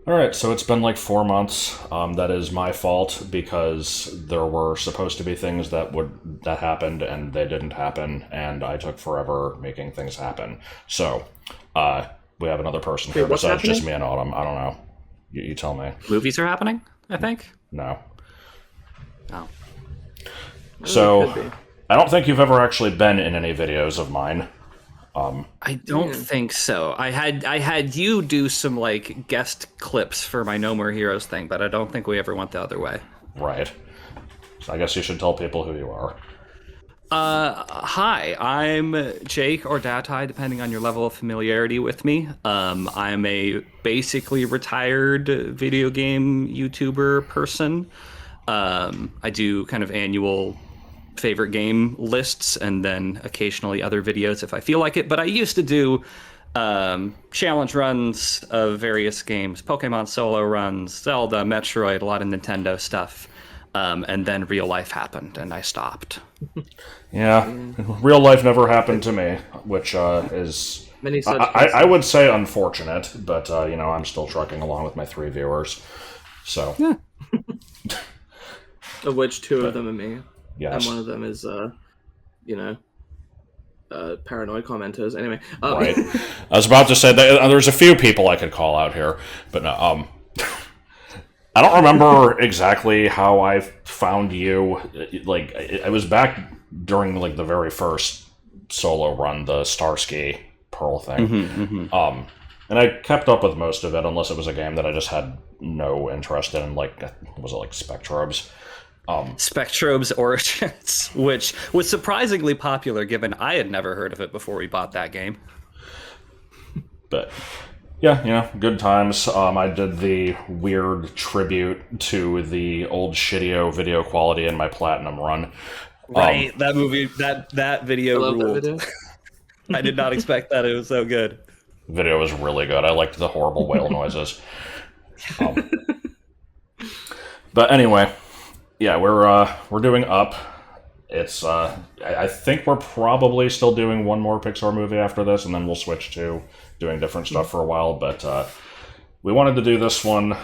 All right, so it's been like 4 months. That is my fault because there were supposed to be things that happened and they didn't happen, and I took forever making things happen. So, uh, we have another person Wait, here what's besides just happening? me and Autumn. I don't know. You tell me. Movies are happening, I think. No. Oh. It could So, be. I don't think you've ever actually been in any videos of mine. I don't Yeah. think so. I had you do some like guest clips for my No More Heroes thing, but I don't think we ever went the other way. Right. So I guess you should tell people who you are. Hi, I'm Jake or Datai, depending on your level of familiarity with me. I'm a basically retired video game YouTuber person. I do kind of annual favorite game lists and then occasionally other videos if I feel like it. But I used to do challenge runs of various games, Pokemon solo runs, Zelda, Metroid, a lot of Nintendo stuff. And then real life happened and I stopped. Yeah, Yeah. real life never happened to me, which is Many I, such I cases. would say unfortunate, but I'm still trucking along with my 3 viewers. So, Yeah. Of which two of but them are me, and one yes, of them is you know, paranoid commenters. Anyway, right. I was about to say that there's a few people I could call out here, but no, I don't remember exactly how I found you. Like, I was back during like the very first solo run, the Starsky Pearl thing. And I kept up with most of it, unless it was a game that I just had no interest in. Like, was it like Spectrobes? Spectrobe's Origins, which was surprisingly popular given I had never heard of it before we bought that game. But yeah, good times. I did the weird tribute to the old shitty video quality in my platinum run. Um, Right, that movie, that I video love that ruled. video. I did not expect that. It was so good. Video was really good. I liked the horrible whale noises. Um, but anyway, yeah, we're doing Up. It's I think we're probably still doing one more Pixar movie after this, and then we'll switch to doing different stuff for a while. But we wanted to do this one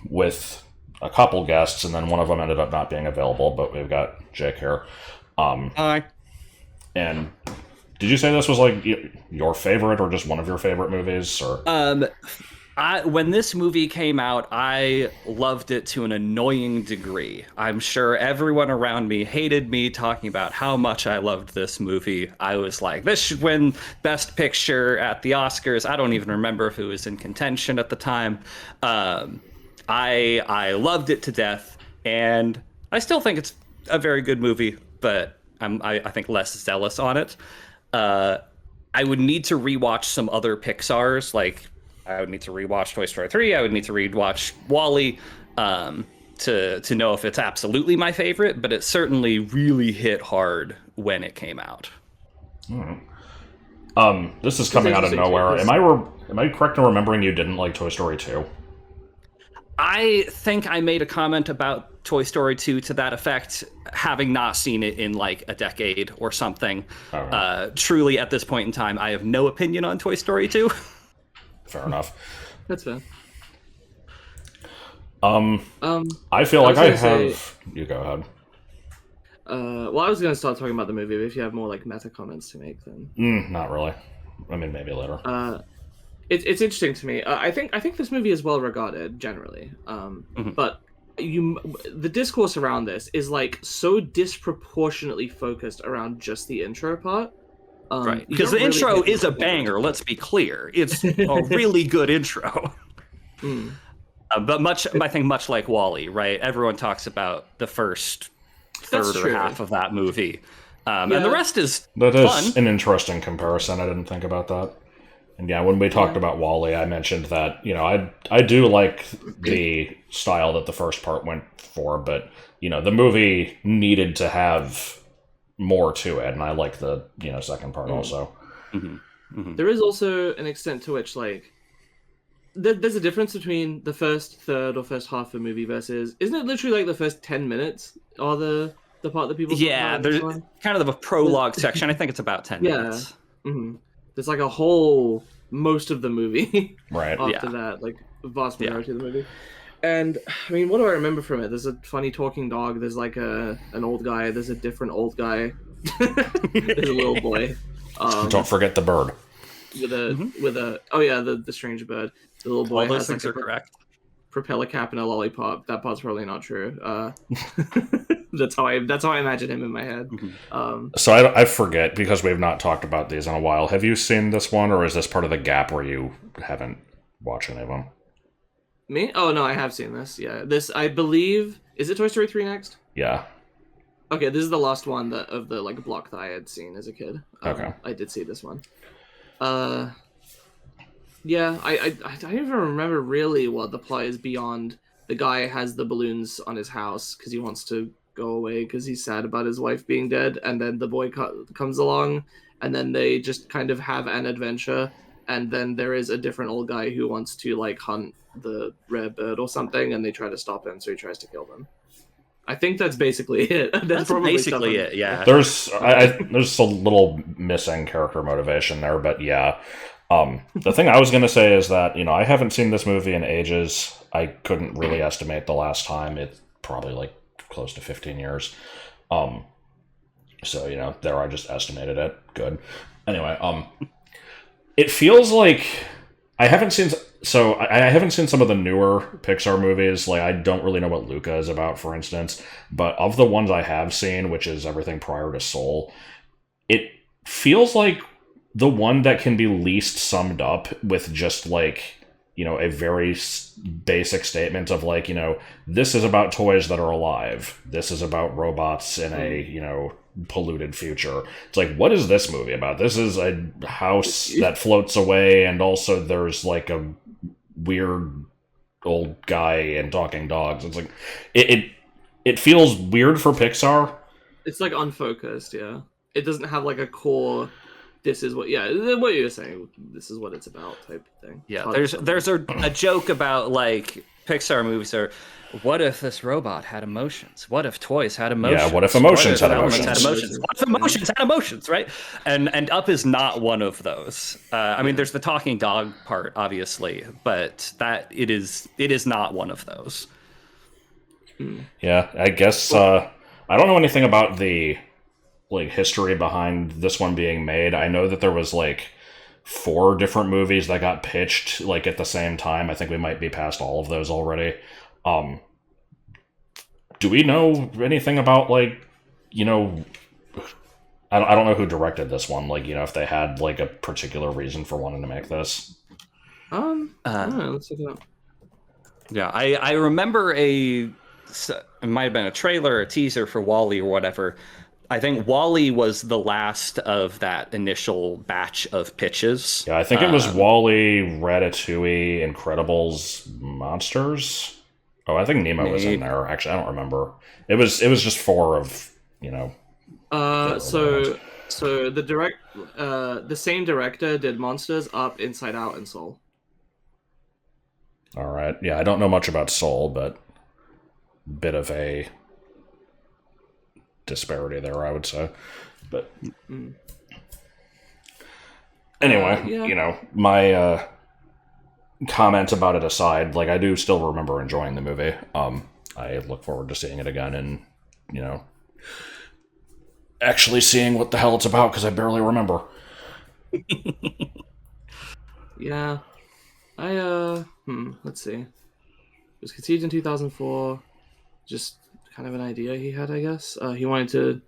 with a couple guests, and then one of them ended up not being available. But we've got Jake here. Hi. And did you say this was like your favorite, or just one of your favorite movies? Or When this movie came out, I loved it to an annoying degree. I'm sure everyone around me hated me talking about how much I loved this movie. I was like, this should win Best Picture at the Oscars. I don't even remember if it was in contention at the time. I loved it to death, and I still think it's a very good movie, but I think less zealous on it. Uh, I would need to rewatch some other Pixar's, like I would need to rewatch Toy Story 3. I would need to rewatch Wall-E to know if it's absolutely my favorite, but it certainly really hit hard when it came out. this is It's coming out of interesting too nowhere. because Am I correct in remembering you didn't like Toy Story 2? I think I made a comment about Toy Story 2 to that effect, having not seen it in like a decade or something. Okay, Truly, at this point in time, I have no opinion on Toy Story 2. fair enough. that's fair. Um, I feel I like was I gonna say, have. You go ahead. well, I was gonna start talking about the movie, but if you have more like meta comments to make, then Not really. I mean, maybe later. it's interesting to me. I think this movie is well regarded generally, Mhm. but the discourse around this is like so disproportionately focused around just the intro part. Right. You Because don't the really intro get the is a full banger, let's context. be clear. It's a really good intro. Mm, But I think much like Wall-E, right? Everyone talks about the first that's third or true. half of that movie. And the Yeah, rest is That fun. is an interesting comparison. I didn't think about that. And yeah, when we talked yeah. about Wally, I mentioned that I do like the style that the first part went for, but the movie needed to have more to it, and I like the second part Mm. also. Hmm. Hmm. There is also an extent to which like there's a difference between the first third or first half of a movie versus isn't it literally like the first 10 minutes are the part that people talk about Yeah, in this there's one? kind of a prologue section. I think it's about 10 Yeah. minutes. hmm There's like a whole most of the movie Right. after Yeah. that. Like vast majority of the movie. And I mean, what do I remember from it? There's a funny talking dog. There's like an old guy. There's a different old guy. There's a little boy. Don't forget the bird. With a oh yeah, the strange bird. The little boy All those has things like are correct. propeller cap and a lollipop. That part's probably not true. That's how I imagine him in my head. So I forget, because we've not talked about these in a while. Have you seen this one, or is this part of the gap where you haven't watched any of them? Me? Oh no, I have seen this. Yeah, this I believe is it Toy Story 3 next? Yeah. Okay, this is the last one of the like block that I had seen as a kid. Okay. I did see this one. Yeah, I don't even remember really what the plot is beyond the guy has the balloons on his house because he wants to go away because he's sad about his wife being dead, and then the boy comes along, and then they just kind of have an adventure, and then there is a different old guy who wants to like hunt the rare bird or something, and they try to stop him, so he tries to kill them. I think that's basically it. That's probably basically it. Yeah. There's there's a little missing character motivation there, but yeah. The thing I was going to say is that, I haven't seen this movie in ages. I couldn't really estimate the last time. It's probably like close to 15 years. So, there I just estimated it. Good. Anyway, it feels like I haven't seen some of the newer Pixar movies. Like, I don't really know what Luca is about, for instance. But of the ones I have seen, which is everything prior to Soul, it feels like the one that can be least summed up with just like, a very basic statement of like, this is about toys that are alive. This is about robots in a, polluted future. It's like, what is this movie about? This is a house that floats away, and also there's like a weird old guy and talking dogs. It's like, it feels weird for Pixar. It's like unfocused, yeah. It doesn't have like a core. This is what you're saying. This is what it's about, type of thing. Yeah, there's a joke about like Pixar movies are. What if this robot had emotions? What if toys had emotions? Yeah, what if emotions had emotions? What if emotions had emotions? Right? And Up is not one of those. I mean, there's the talking dog part, obviously, but that it is not one of those. Yeah, I guess I don't know anything about the like history behind this one being made. I know that there was like 4 different movies that got pitched like at the same time. I think we might be past all of those already. Do we know anything about like, I don't know who directed this one. Like, if they had like a particular reason for wanting to make this. I don't know, let's check it out. Yeah, I remember it might have been a trailer, a teaser for WALL-E or whatever. I think WALL-E was the last of that initial batch of pitches. Yeah, I think it was WALL-E, Ratatouille, Incredibles, Monsters. Oh, I think Nemo was in there. Actually, I don't remember. It was just 4 of, So the same director did Monsters, Up, Inside Out, and Soul. All right. Yeah, I don't know much about Soul, but bit of a disparity there, I would say. But anyway, my comment about it aside, like, I do still remember enjoying the movie. I look forward to seeing it again and, actually seeing what the hell it's about, because I barely remember. Yeah. Let's see. It was conceived in 2004. Just kind of an idea he had, I guess. He wanted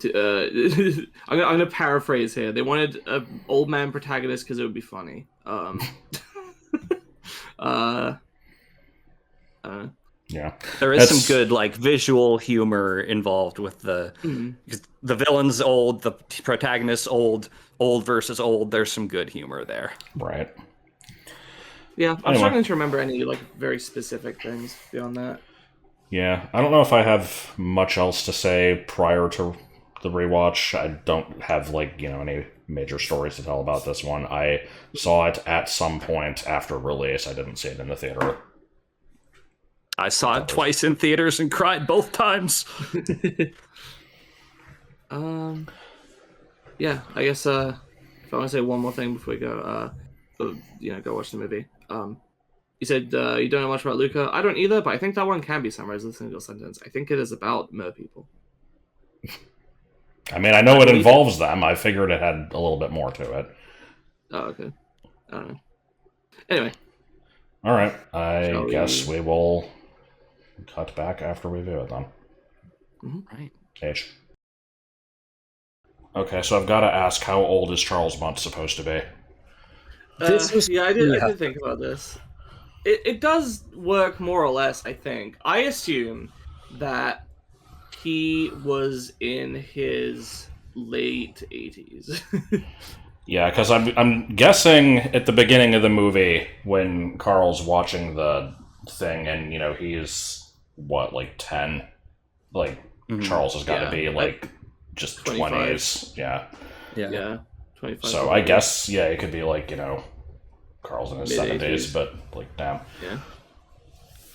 to... I'm gonna paraphrase here. They wanted an old man protagonist because it would be funny. Yeah, there is some good like visual humor involved with the villain's old, the protagonist's old versus old. There's some good humor there, right? Yeah, I'm struggling to remember any like very specific things beyond that. Yeah, I don't know if I have much else to say prior to the rewatch. I don't have like any major stories to tell about this one. I saw it at some point after release. I didn't see it in the theater. I saw it twice in theaters and cried both times. Yeah, I guess if I want to say one more thing before we go, go watch the movie. You said you don't know much about Luca. I don't either, but I think that one can be summarized in a single sentence. I think it is about mer people. I mean, I know it involves them. I figured it had a little bit more to it. Oh, okay. I don't know. Anyway. All right. I guess we will cut back after we view it then. Mm-hmm. Right. H. Okay, so I've got to ask, how old is Charles Muntz supposed to be? I did think about this. It does work more or less, I think. I assume that he was in his late 80s. Yeah, because I'm guessing at the beginning of the movie when Carl's watching the thing and, you know, he's, what, like 10? Like, Charles has got to be, like, just 25. 20s. Yeah. Yeah. 25. So I guess, yeah, it could be like, you know, Carl's in his Mid-80s. 70s, but, like, damn. Yeah.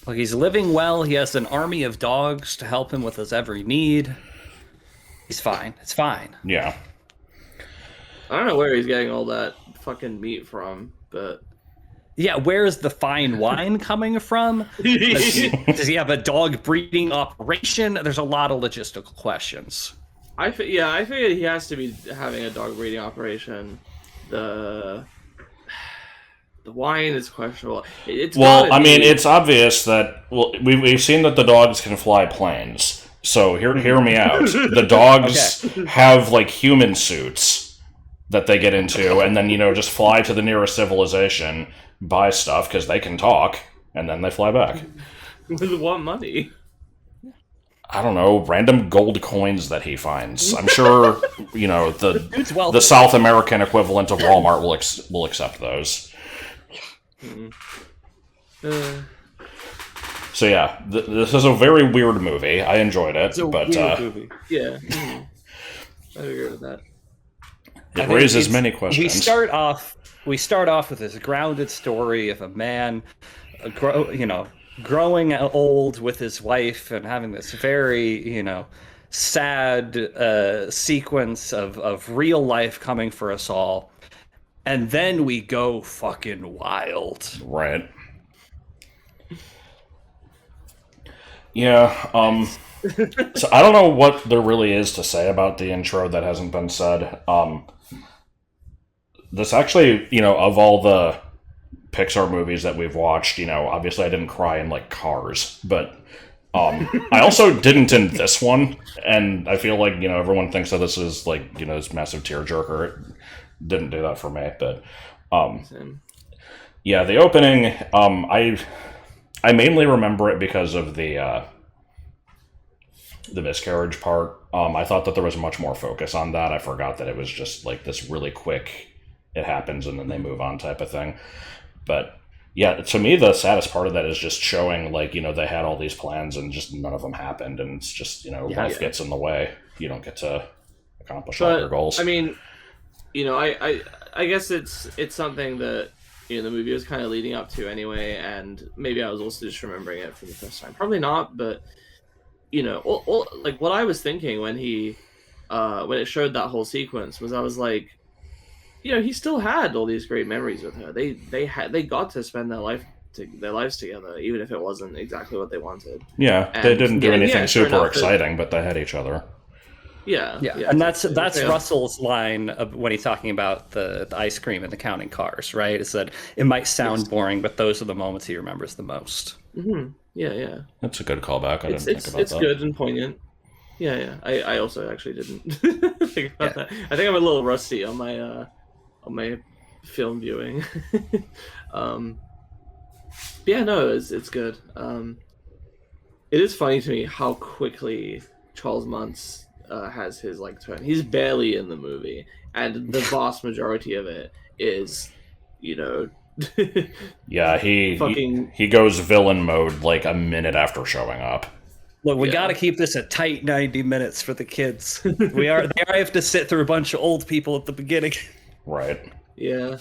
Well, he's living well. He has an army of dogs to help him with his every need. He's fine. It's fine. Yeah. I don't know where he's getting all that fucking meat from, but... Yeah, where is the fine wine coming from? Does he have a dog breeding operation? There's a lot of logistical questions. I figured he has to be having a dog breeding operation. The wine is questionable. It's obvious that we've seen that the dogs can fly planes. So hear me out. The dogs have like human suits that they get into, and then, you know, just fly to the nearest civilization, buy stuff because they can talk, and then they fly back. With what money? I don't know, random gold coins that he finds. I'm sure, you know, the South American equivalent of Walmart will accept those. So yeah, this is a very weird movie. I enjoyed it, but weird movie. Yeah, I agree with that. It raises many questions. We start off with this grounded story of a man, growing old with his wife and having this very, you know, sad sequence of real life coming for us all. And then we go fucking wild. Right. Yeah, so I don't know what there really is to say about the intro that hasn't been said. This actually, you know, of all the Pixar movies that we've watched, you know, obviously I didn't cry in, like, Cars, but I also didn't in this one, and I feel like, you know, everyone thinks that this is, like, you know, this massive tearjerker. It didn't do that for me, but yeah, the opening, I mainly remember it because of the miscarriage part. I thought that there was much more focus on that. I forgot that it was just like this really quick, it happens and then they move on type of thing. But yeah, to me, the saddest part of that is just showing, like, you know, they had all these plans and just none of them happened. And it's just, you know, life gets in the way. You don't get to accomplish all your goals. I mean, you know, I guess it's something that, you know, the movie was kind of leading up to anyway, and maybe I was also just remembering it for the first time. Probably not, but, you know, like what I was thinking when it showed that whole sequence was, I was like, you know, he still had all these great memories with her. They got to spend their lives together, even if it wasn't exactly what they wanted. Yeah, they didn't do anything super exciting, but they had each other. Yeah, and that's Russell's line when he's talking about the ice cream and the counting cars, right? Is that it might sound boring, but those are the moments he remembers the most. Mm-hmm. Yeah. That's a good callback. I didn't think about that. It's good and poignant. Yeah. I also actually didn't think about that. I think I'm a little rusty on my film viewing. Yeah, no, it's good. It is funny to me how quickly Charles Muntz has his like turn. He's barely in the movie, and the vast majority of it is, you know. Yeah, he goes villain mode like a minute after showing up. Look, we got to keep this a tight 90 minutes for the kids. They have to sit through a bunch of old people at the beginning. Right. Yeah.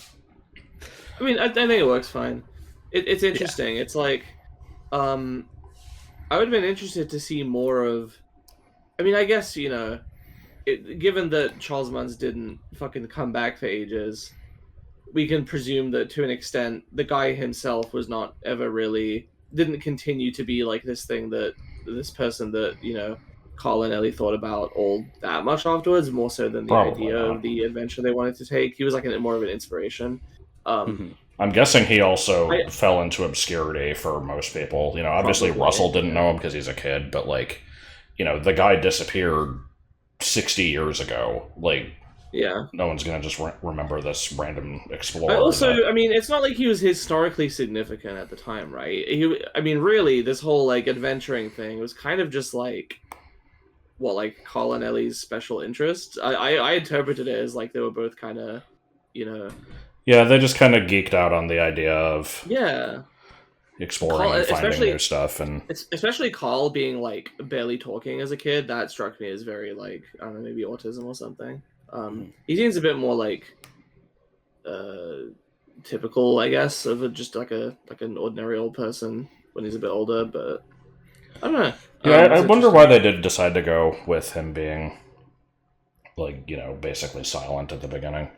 I mean, I think it works fine. It's interesting. Yeah. It's like, I would have been interested to see more of. I mean, I guess, you know, given that Charles Muntz didn't fucking come back for ages, we can presume that to an extent the guy himself was not ever really didn't continue to be like this thing that this person that Carl and Ellie thought about all that much afterwards, more so than the Probably idea not. of the adventure they wanted to take. He was like more of an inspiration. Mhm. I'm guessing he also I- fell into obscurity for most people. Obviously Probably, Russell didn't yeah. know him because he's a kid, but like, the guy disappeared 60 years ago. Like, Yeah. no one's gonna just remember this random explorer. I mean, it's not like he was historically significant at the time, right? I mean, really, this whole like adventuring thing was kind of just like like Colin Ellie's special interest. I interpreted it as like they were both kind of, Yeah, they just kind of geeked out on the idea of yeah. exploring and finding new stuff, and Especially Carl being like barely talking as a kid, that struck me as very like, I don't know, maybe autism or something. He seems a bit more like typical, I guess, of just like an ordinary old person when he's a bit older, but I don't know. yeah, I wonder why they did decide to go with him being like basically silent at the beginning.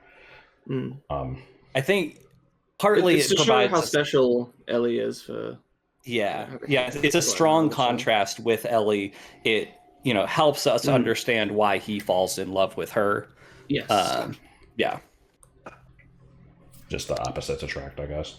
I think partly it's it to show provides how special Ellie is for. Yeah, it's a strong contrast with Ellie. It helps us understand why he falls in love with her. Yes. Yeah. Just the opposites attract, I guess.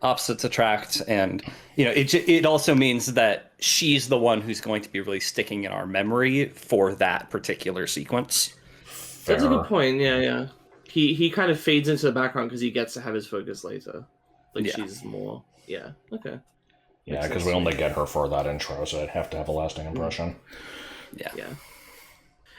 Opposites attract, and it also means that she's the one who's going to be really sticking in our memory for that particular sequence. Fair. That's a good point. Yeah. He kind of fades into the background because he gets to have his focus later. Like she's more. Yeah. Okay. Yeah, because we only get her for that intro, so I'd have to have a lasting impression. Yeah.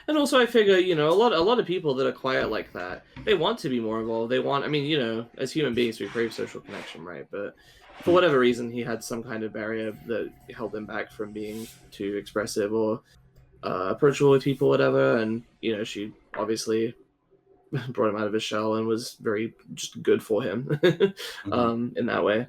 And also, I figure, a lot of people that are quiet like that, they want to be more involved. They want, I mean, as human beings, we crave social connection, right? But for whatever reason, he had some kind of barrier that held him back from being too expressive or approachable with people, whatever. And she obviously brought him out of his shell and was very just good for him in that way.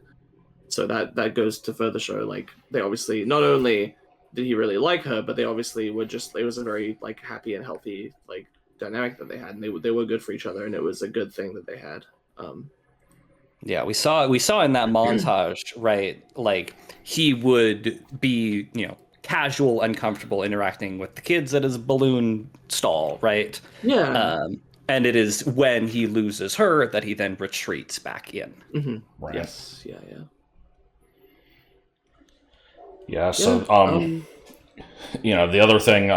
So that goes to further show, like, they obviously, not only did he really like her, but they obviously were just, it was a very, like, happy and healthy, like, dynamic that they had, and they were good for each other, and it was a good thing that they had. Yeah, we saw in that montage, right? Like, he would be, casual, uncomfortable interacting with the kids at his balloon stall, right? Yeah. And it is when he loses her that he then retreats back in. Mm-hmm. Right. Yes. Yeah. Yeah, so, the other thing,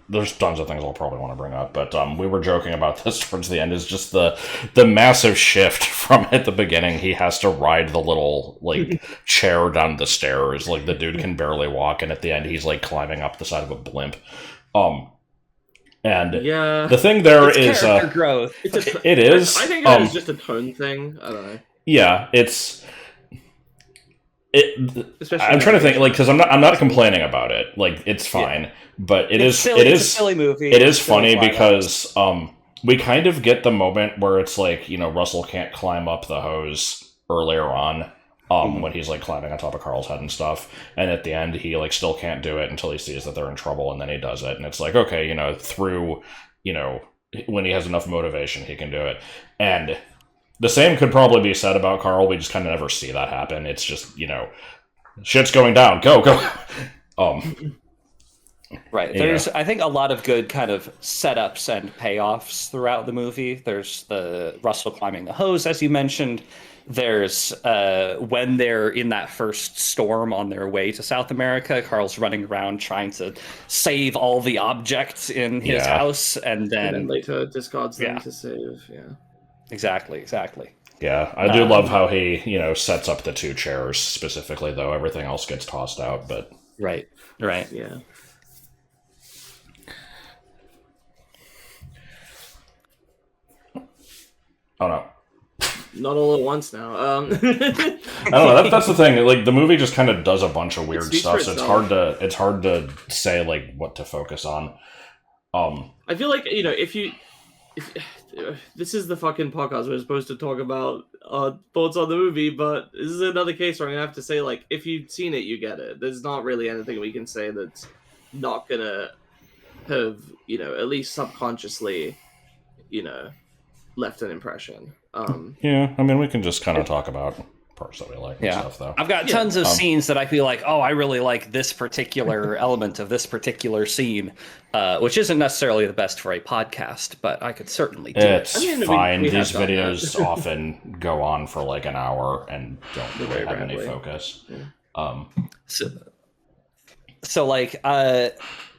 there's tons of things I'll probably want to bring up, but we were joking about this towards the end, is just the massive shift from at the beginning. He has to ride the little, like, chair down the stairs. Like, the dude can barely walk, and at the end he's, like, climbing up the side of a blimp. And the thing there is character growth. It is. I think that is just a tone thing. I don't know. Yeah, I'm trying to think, like, because I'm not complaining about it. Like, it's fine, but it's silly. It is a silly movie. It is funny because we kind of get the moment where it's like, Russell can't climb up the hose earlier on, when he's like climbing on top of Carl's head and stuff, and at the end he like still can't do it until he sees that they're in trouble, and then he does it, and it's like, okay, through when he has enough motivation he can do it. And the same could probably be said about Carl. We just kind of never see that happen. It's just, shit's going down. Go. Right. There's, I think, a lot of good kind of setups and payoffs throughout the movie. There's the Russell climbing the hose, as you mentioned. There's when they're in that first storm on their way to South America, Carl's running around trying to save all the objects in his house, and then later discards them to save. Yeah. Exactly. Yeah, I do love how he, sets up the two chairs specifically, though. Everything else gets tossed out, but... Right. Yeah. Oh, no. Not all at once now. I don't know, that's the thing. Like, the movie just kind of does a bunch of weird stuff, so it's hard to say, like, what to focus on. I feel like, if this is the fucking podcast we're supposed to talk about thoughts on the movie, but this is another case where I'm gonna have to say, like, if you've seen it, you get it. There's not really anything we can say that's not gonna have, at least subconsciously, left an impression. Yeah, I mean, we can just kind of talk about parts that we like and Yeah, stuff, though. I've got tons of scenes that I feel like, oh, I really like this particular element of this particular scene, which isn't necessarily the best for a podcast, but I could certainly do it. It's fine. These videos often go on for like an hour and don't really have any focus. Yeah. So like, I'm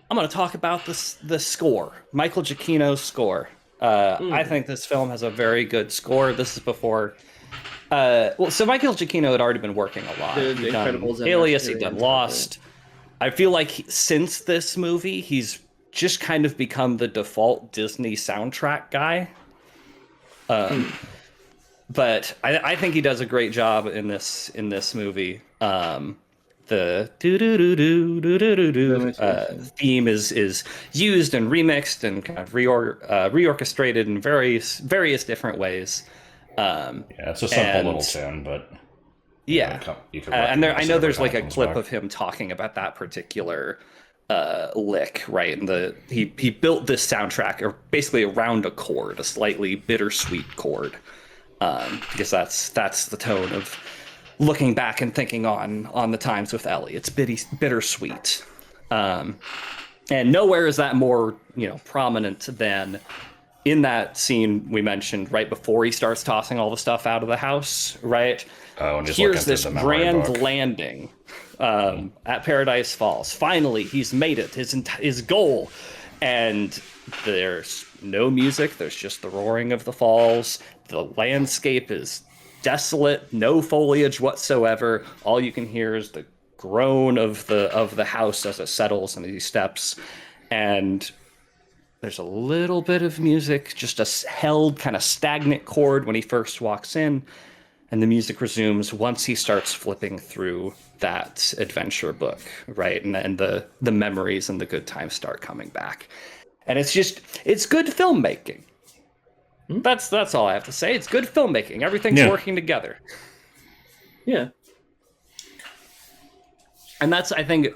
going to talk about the score, Michael Giacchino's score. I think this film has a very good score. This is before. So Michael Giacchino had already been working a lot. He'd done Alias, he'd done Lost. I feel like since this movie, he's just kind of become the default Disney soundtrack guy. But I think he does a great job in this movie. The theme is used and remixed and kind of reorchestrated in various different ways. Yeah, it's a simple little tune, but yeah, and I know there's like a clip of him talking about that particular lick, right? And he built this soundtrack basically around a chord, a slightly bittersweet chord, because that's the tone of looking back and thinking on the times with Ellie. It's bittersweet, and nowhere is that more prominent than in that scene we mentioned right before he starts tossing all the stuff out of the house, right? Oh, and here's this grand landing at Paradise Falls. Finally, he's made it, his goal. And there's no music. There's just the roaring of the falls. The landscape is desolate, no foliage whatsoever. All you can hear is the groan of the house as it settles into these steps. And there's a little bit of music, just a held kind of stagnant chord when he first walks in, and the music resumes once he starts flipping through that adventure book, right? And the memories and the good times start coming back. And it's good filmmaking. That's all I have to say. It's good filmmaking. Everything's working together. Yeah. And that's, I think,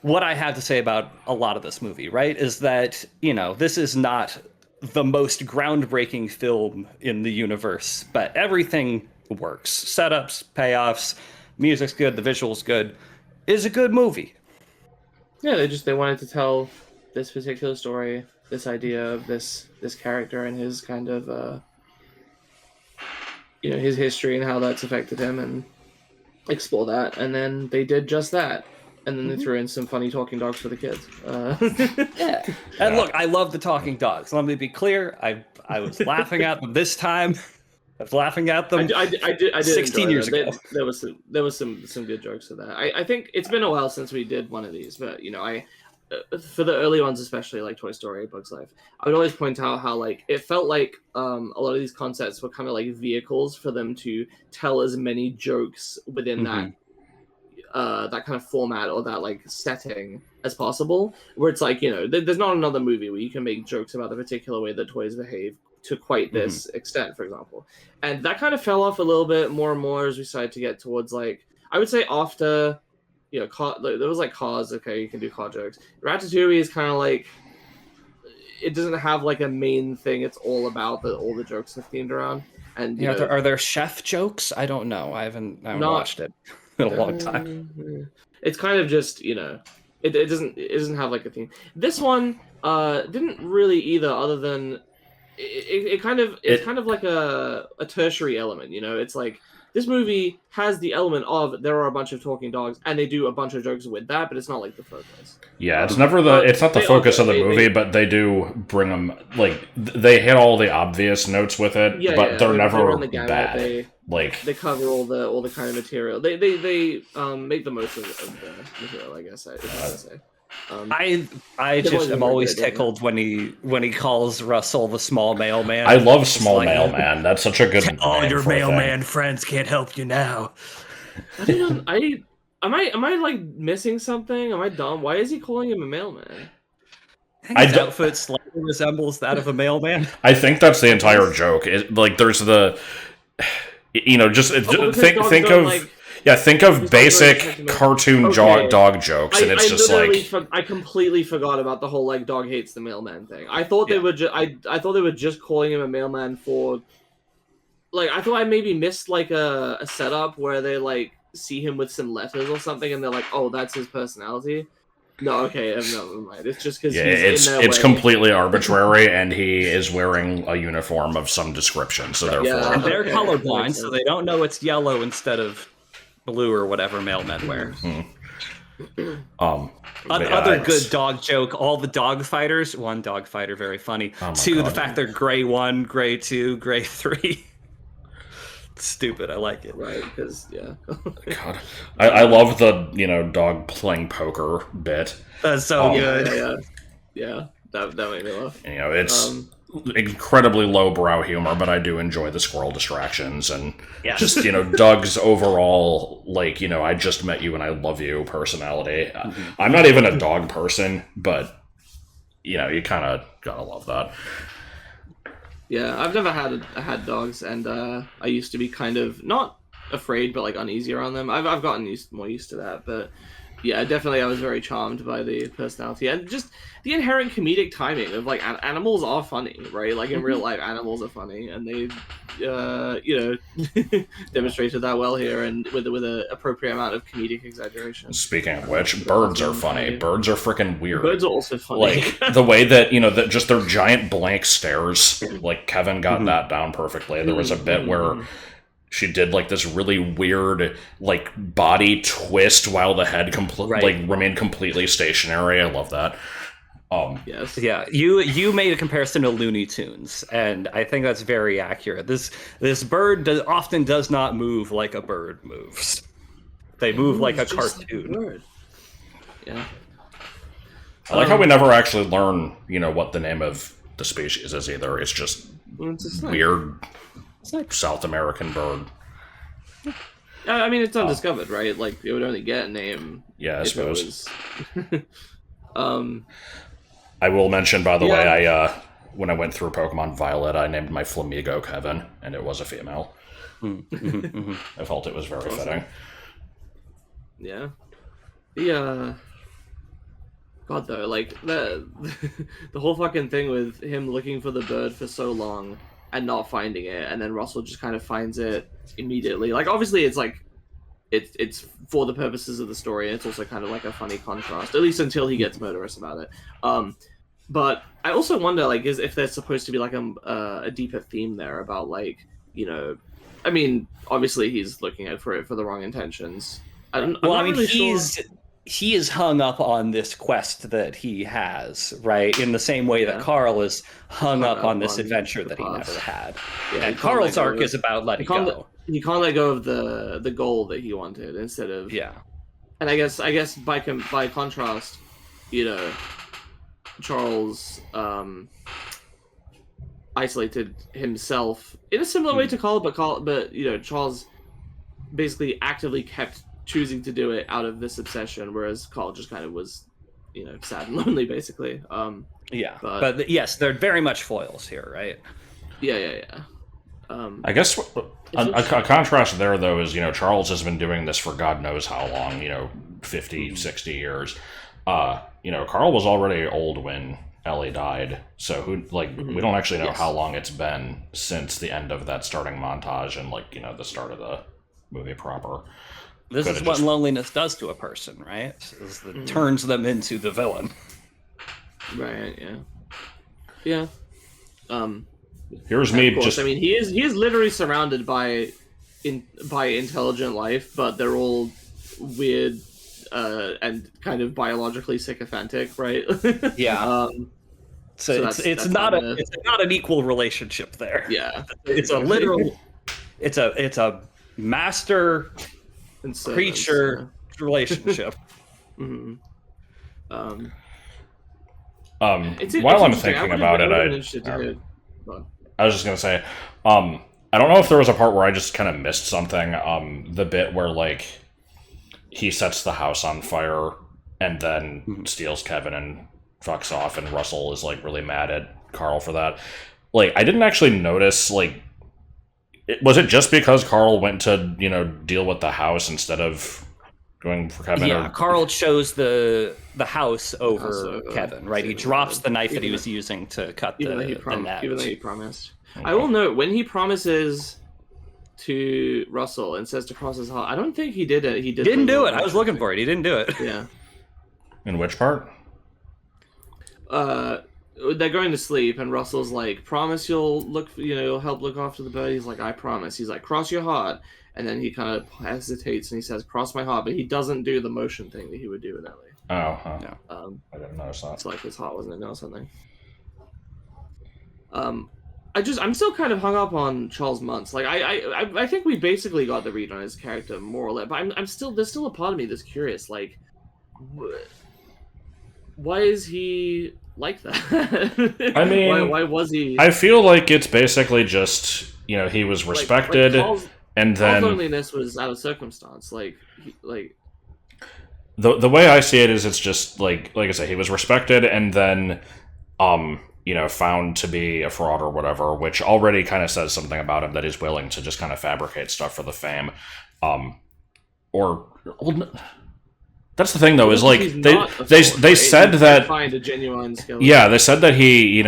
what I have to say about a lot of this movie, right, is that, this is not the most groundbreaking film in the universe, but everything works. Setups, payoffs, music's good, the visual's good. It's a good movie. Yeah, they wanted to tell this particular story, this idea of this character and his kind of, his history and how that's affected him, and explore that. And then they did just that. And then they threw in some funny talking dogs for the kids. Yeah. And look, I love the talking dogs. Let me be clear. I was laughing at them this time. I was laughing at them. I did 16 years ago. There was some good jokes to that. I think it's been a while since we did one of these, but for the early ones, especially like Toy Story, Bug's Life, I would always point out how like it felt like a lot of these concepts were kind of like vehicles for them to tell as many jokes within that kind of format or that like setting as possible, where it's like, there's not another movie where you can make jokes about the particular way that toys behave to quite this extent, for example. And that kind of fell off a little bit more and more as we started to get towards, like, I would say after, there was like Cars, okay, you can do car jokes. Ratatouille is kind of like, it doesn't have like a main thing it's all about, that all the jokes are themed around. And are there chef jokes? I don't know. I haven't watched it in a long time. It's kind of just, it doesn't have like a theme. This one didn't really either, other than it's kind of like a tertiary element, it's like this movie has the element of there are a bunch of talking dogs and they do a bunch of jokes with that, but it's not like the focus. Yeah, it's never it's not the focus of the movie, but they do bring them, like, they hit all the obvious notes with it, but they're never bad. They cover all the kind of material. They make the most of the material, I guess I would say. I just am always tickled when he calls Russell the small mailman. I love small mailman. That's such a good name. All your mailman friends can't help you now. Am I like missing something? Am I dumb? Why is he calling him a mailman? His outfit slightly resembles that of a mailman. I think that's the entire joke. There's the, think of basic cartoon dog jokes, and it's just like I completely forgot about the whole like dog hates the mailman thing. I thought they were I thought they were just calling him a mailman for like I thought I maybe missed like a setup where they like see him with some letters or something, and they're like, "Oh, that's his personality." No, okay, no, never mind. It's just because Yeah, he's in their it's way. completely arbitrary, and he is wearing a uniform of some description. So therefore, Yeah. And they're Okay, colorblind, makes so sense. they don't know it's yellow instead of blue or whatever male men wear. but yeah, Other it's- good dog joke, all the dog fighters, one dog fighter, very funny. Oh my Two, the God. fact they're gray 1, gray 2, gray 3. Stupid, I like it. Right, because yeah. God, I love the dog playing poker bit. That's so Oh, good. Yeah. That made me laugh. It's incredibly lowbrow humor, but I do enjoy the squirrel distractions and Yeah. just Doug's overall like I just met you and I love you personality. I'm not even a dog person, but you kind of gotta love that. Yeah, I've never had dogs, and I used to be kind of not afraid, but like uneasy around them. I've gotten more used to that, but yeah, definitely I was very charmed by the personality and just the inherent comedic timing of like animals are funny, right? Like in real life, animals are funny, and they demonstrated that well here, and with an appropriate amount of comedic exaggeration. Speaking of which, birds are funny. Birds are freaking weird. Birds are also funny. Like the way that that just their giant blank stares. Like Kevin got that down perfectly. There was a bit where she did like this really weird like body twist while the head remained completely stationary. I love that. Yes. Yeah, you made a comparison to Looney Tunes, and I think that's very accurate. This bird often does not move like a bird moves. They move like a It's just cartoon. like a bird. Yeah. I like how we never actually learn, what the name of the species is either. It's just It's a snake. weird South American bird. I mean, it's undiscovered, right? Like, it would only get a name. Yeah, I if it suppose. was- I will mention, by the Yeah. way, I when I went through Pokemon Violet, I named my Flamigo Kevin, and it was a female. I felt it was very fitting. Yeah. God, though, like, the whole fucking thing with him looking for the bird for so long and not finding it, and then Russell just kind of finds it immediately. Like, obviously, it's like, it's for the purposes of the story, and it's also kind of like a funny contrast, at least until he gets murderous about it. But I also wonder, like, if there's supposed to be like a deeper theme there about like, I mean, obviously he's looking out for it for the wrong intentions. I'm not really sure. He is hung up on this quest that he has, right? In the same way that Carl is hung up on this adventure that he never had. Yeah, And Carl's arc is about letting go. He can't let go of the goal that he wanted instead of And I guess by contrast, Charles isolated himself in a similar way to Carl, but Charles basically actively kept choosing to do it out of this obsession, whereas Carl just kind of was, sad and lonely, basically. But yes, they're very much foils here, right? Yeah. I guess a contrast there, though, is, Charles has been doing this for God knows how long, 50, 60 years. Carl was already old when Ellie died, so we don't actually know how long it's been since the end of that starting montage and, the start of the movie proper. This is what loneliness does to a person, right? It turns them into the villain. Right, yeah. Here's me I mean, he is literally surrounded by intelligent life, but they're all weird and kind of biologically sycophantic, right? Yeah. So it's not an equal relationship there. Yeah. It's a literal. It's a master and creature relationship. While I'm thinking about it, I was just gonna say, I don't know if there was a part where I just kind of missed something. The bit where he sets the house on fire and then steals Kevin and fucks off, and Russell is really mad at Carl for that. I didn't actually notice. Was it just because Carl went to deal with the house instead of going for Kevin? Yeah, Carl chose the house over Kevin, right? He drops the knife that he was using to cut the net. Even though he promised. Okay. I will note, when he promises to Russell and says to cross his heart. I don't think he did it. He didn't do it. I was looking for it. He didn't do it. Yeah. In which part? They're going to sleep, and Russell's like, "Promise you'll you'll help look after the bird." He's like, "I promise." He's like, "Cross your heart," and then he kind of hesitates and he says, "Cross my heart," but he doesn't do the motion thing that he would do in Ellie. Oh, huh. Yeah. I didn't notice that. It's like his heart wasn't in there or something. I'm still kind of hung up on Charles Muntz. Like, I think we basically got the read on his character more or less, but I'm still, there's still a part of me that's curious. Like, why is he like that? I mean, why was he? I feel like it's basically just, he was respected, and then Paul's loneliness was out of circumstance. The way I see it is, it's just like I said, he was respected, and then found to be a fraud or whatever, which already kind of says something about him, that he's willing to just kind of fabricate stuff for the fame. That's the thing, though, is like they said that find a genuine skeleton. Yeah, they said that he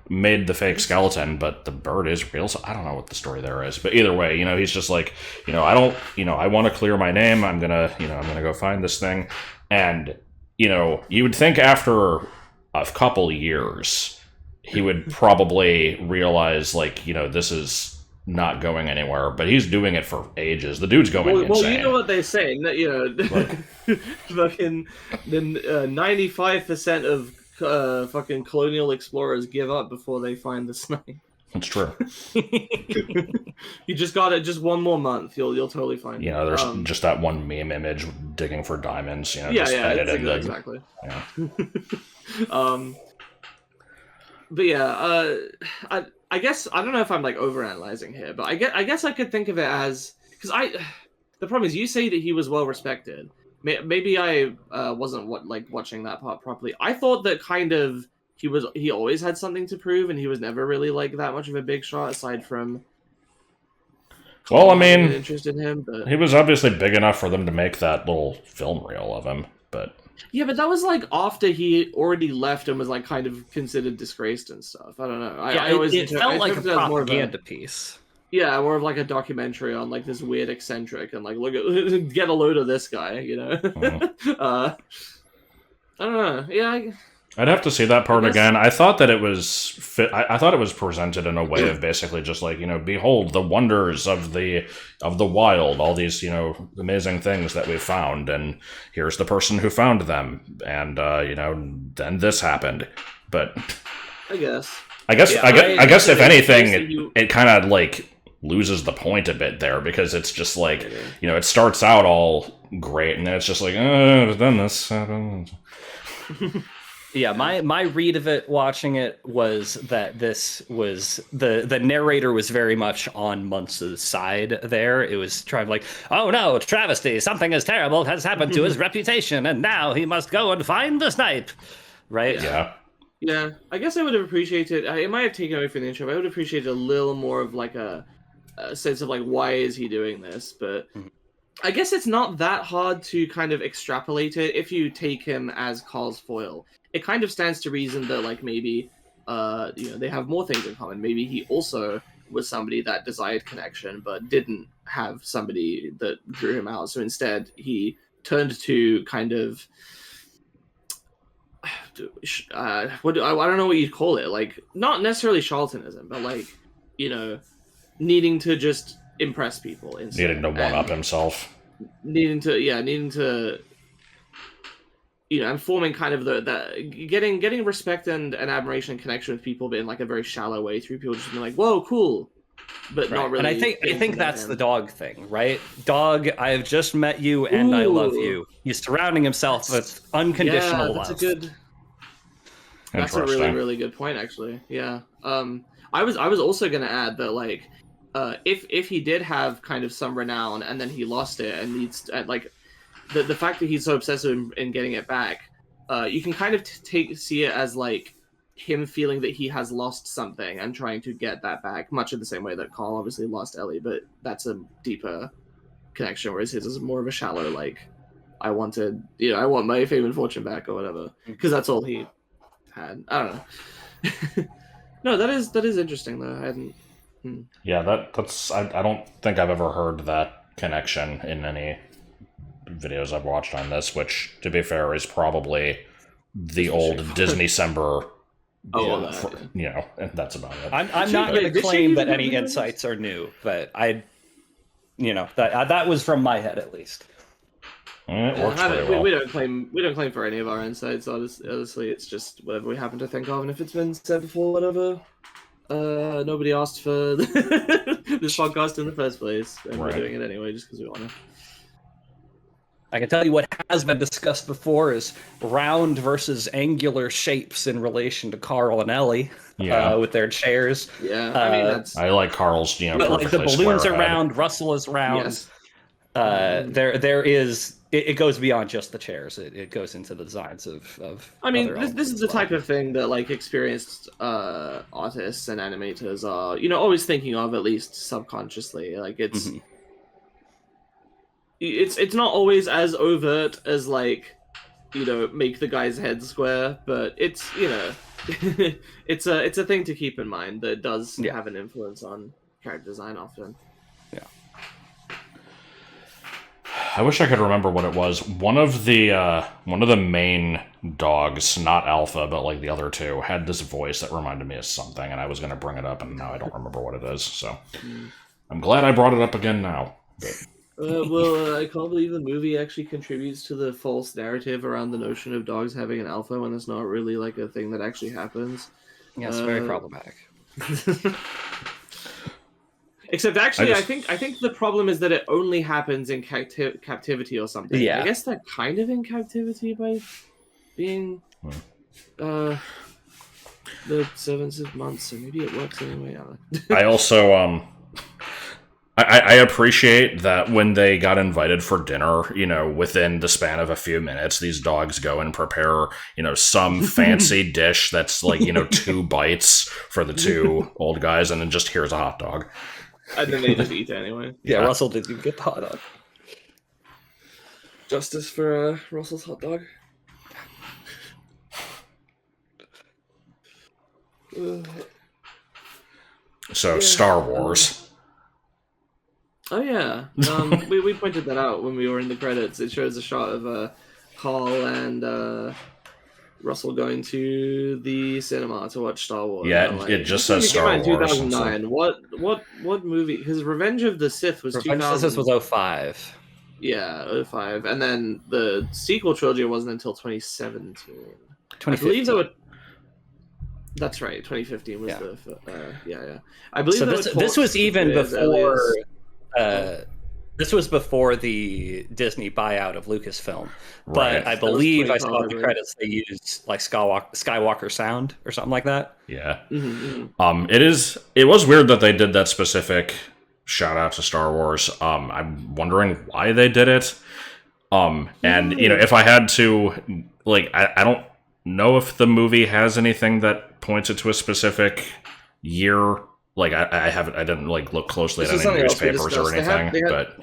made the fake skeleton, but the bird is real. So I don't know what the story there is, but either way, he's just like, I want to clear my name. I'm gonna go find this thing, and you would think after a couple years he would probably realize, like, this is not going anywhere, but he's doing it for ages. The dude's going insane. Well, you know what they say, fucking 95% of fucking colonial explorers give up before they find the snipe. That's true. You just got it. Just one more month, you'll totally find it. There's just that one meme image digging for diamonds. Exactly. Yeah. But yeah, I guess I don't know if I'm like overanalyzing here, but I guess I could think of it as, because the problem is, you say that he was well respected. Maybe I wasn't watching that part properly. I thought that kind of he always had something to prove, and he was never really like that much of a big shot aside from. Well, I mean, interested in him, but he was obviously big enough for them to make that little film reel of him, but. Yeah, but that was like after he already left and was like kind of considered disgraced and stuff. I don't know. It felt like a propaganda piece. Yeah, more of like a documentary on like this weird eccentric and like get a load of this guy, Mm-hmm. I don't know. Yeah. I'd have to see that part again. I thought that it was I thought it was presented in a way of basically just like, behold the wonders of the wild, all these, amazing things that we've found, and here's the person who found them, and then this happened. But I guess if anything, it kind of like loses the point a bit there, because it's just like, it starts out all great, and then it's just like, then this happened. Yeah, my read of it, watching it, was that this was the narrator was very much on Muntz's side there. It was trying to like, oh no, travesty, something as terrible has happened to his reputation, and now he must go and find the snipe. Right? Yeah. Yeah, I guess I would have appreciated, it might have taken away from the intro, but I would have appreciated a little more of like a sense of like, why is he doing this? But I guess it's not that hard to kind of extrapolate it if you take him as Carl's foil. It kind of stands to reason that, like, maybe, they have more things in common. Maybe he also was somebody that desired connection, but didn't have somebody that drew him out. So instead, he turned to kind of, I don't know what you'd call it. Like, not necessarily charlatanism, but like, needing to just impress people. Needing to one-up himself. Needing to. And forming kind of getting respect and admiration and connection with people, but in like a very shallow way, through people just being like, "Whoa, cool," but not really. And I think that's the dog thing, right? Dog, I have just met you, and I love you. He's surrounding himself with unconditional love. That's a really, really good point, actually. Yeah. I was also gonna add that, like, if he did have kind of some renown and then he lost it and needs like. The fact that he's so obsessed in getting it back, you can kind of see it as like him feeling that he has lost something and trying to get that back, much in the same way that Carl obviously lost Ellie, but that's a deeper connection, whereas his is more of a shallow, like, I want my fame and fortune back or whatever, because that's all he had. I don't know. No, that is interesting though. Yeah, that's I don't think I've ever heard that connection in any videos I've watched on this, which, to be fair, is probably the old Disney December. And that's about it. I'm not going to claim that any insights are new, but that was from my head at least. It works pretty well. We don't claim for any of our insights. Honestly, it's just whatever we happen to think of, and if it's been said before, whatever. Nobody asked for this podcast in the first place, and we're doing it anyway just because we want to. I can tell you what has been discussed before is round versus angular shapes in relation to Carl and Ellie with their chairs. Yeah, I like Carl's. Like the balloons are round, Russell is round. Yes. There is. It goes beyond just the chairs. It goes into the designs of. I mean, this is the type of thing that like experienced artists and animators are, always thinking of, at least subconsciously. Like it's not always as overt as like, make the guy's head square, but it's it's a thing to keep in mind that does have an influence on character design often. I wish I could remember what it was. One of the main dogs, not Alpha, but like the other two, had this voice that reminded me of something, and I was going to bring it up, and now I don't remember what it is. So I'm glad I brought it up again now. I can't believe the movie actually contributes to the false narrative around the notion of dogs having an alpha when it's not really like a thing that actually happens. Yeah, it's very problematic. Except, actually, I think the problem is that it only happens in captivity or something. Yeah. I guess they're kind of in captivity by being the servants of months, so maybe it works anyway. I also I appreciate that when they got invited for dinner, within the span of a few minutes, these dogs go and prepare, some fancy dish that's like, 2 bites for the 2 old guys, and then just here's a hot dog. And then they just eat anyway. Yeah, Russell didn't even get the hot dog. Justice for Russell's hot dog. So, Star Wars. Oh yeah, we pointed that out when we were in the credits. It shows a shot of Carl and Russell going to the cinema to watch Star Wars. Yeah, it just says Star Wars. 2009. What movie? Because Revenge of the Sith was 2000. Revenge of the Sith was 05. Yeah, 05, and then the sequel trilogy wasn't until 2017. 2015. I believe that would. That's right. 2015 was yeah. I believe so. This was even before. This was before the Disney buyout of Lucasfilm, but I believe I saw the credits they used like Skywalker sound or something like that. Yeah, It was weird that they did that specific shout out to Star Wars. I'm wondering why they did it. And if I had to, like, I don't know if the movie has anything that points it to a specific year. Like I didn't like look closely at any newspapers or anything, but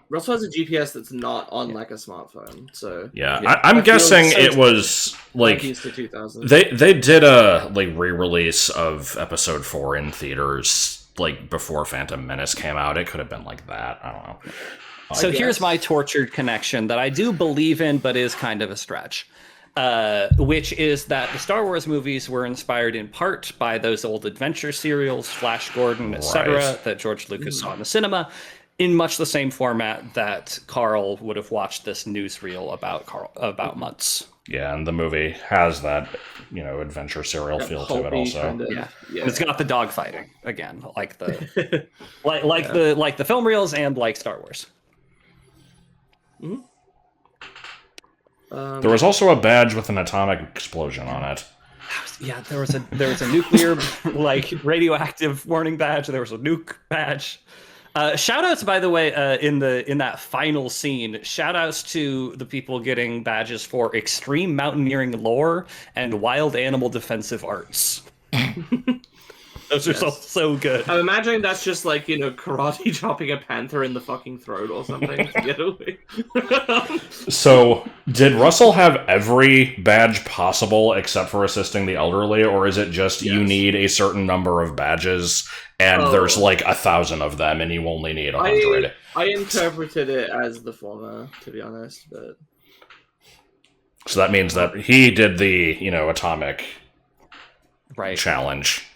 Russell has a GPS that's not on like a smartphone, so I'm guessing it was like they did a like re-release of Episode 4 in theaters like before Phantom Menace came out. It could have been like that. I don't know. So here's my tortured connection that I do believe in, but is kind of a stretch. Which is that the Star Wars movies were inspired in part by those old adventure serials, Flash Gordon, etc., that George Lucas saw in the cinema, in much the same format that Carl would have watched this newsreel about months. Yeah, and the movie has that, adventure serial feel to it also. Yeah. It's got the dog fighting again, like the like the film reels and like Star Wars. Mm-hmm. There was also a badge with an atomic explosion on it. Yeah, there was a nuclear like radioactive warning badge. There was a nuke badge. Shout outs, by the way, in that final scene. Shout outs to the people getting badges for extreme mountaineering lore and wild animal defensive arts. Those are so good. I'm imagining that's just like, karate chopping a panther in the fucking throat or something to get away. So, did Russell have every badge possible except for assisting the elderly, or is it just you need a certain number of badges and there's like 1,000 of them and you only need 100? I interpreted it as the former, to be honest, but... So that means that he did the, atomic challenge.